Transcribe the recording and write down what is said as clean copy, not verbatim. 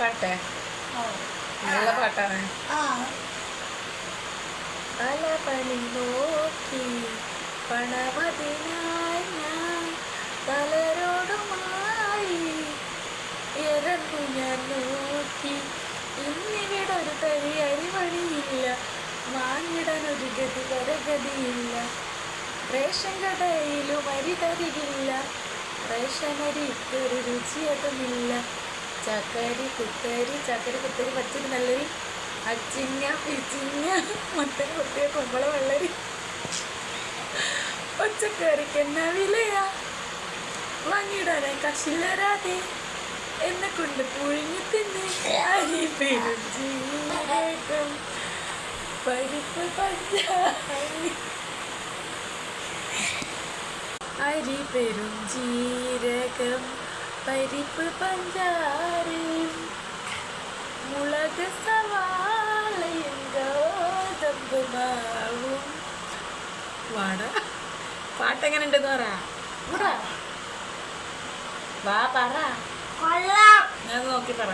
പാട്ടേ നല്ല പാട്ടാണ്. പല പണി നോക്കി പണമതിനായി ഞാൻ പലരോടുമായി ഇറങ്ങു ഞാൻ നോക്കി. ഇന്നിവിടെ ഒരു തരി അരിമണിയില്ല, വാങ്ങിടാനൊരു ഗതി പരഗതിയില്ല. റേഷൻ കടയിലും അരി തരികില്ല, റേഷനരിക്കൊരു രുചിയതുമില്ല. ചക്കരി കുത്തരി പച്ചരി നല്ലരി അച്ചിങ്ങ പിച്ചിങ്ങ മത്തൻ കുത്തിയ കുമ്പള വെള്ളരി. പച്ചക്കറിക്ക് എന്നാ വിലയാ, വാങ്ങിയിടാനായി കശില്ലരാതെ എന്നെ കൊണ്ട് പുഴുങ്ങി തിന്ന്. അരി പെരും ജീരകം പരിപ്പ് പഞ്ചാരി, അരി പെരും ജീരകം പരിപ്പ് പഞ്ചാരി, മുളക് സവാളയും ഗോതമ്പ് മാവും. വാട പാട്ടെങ്ങനെ ഉണ്ടെന്ന് പറ. വാ പറ, ഞാൻ നോക്കി പറ.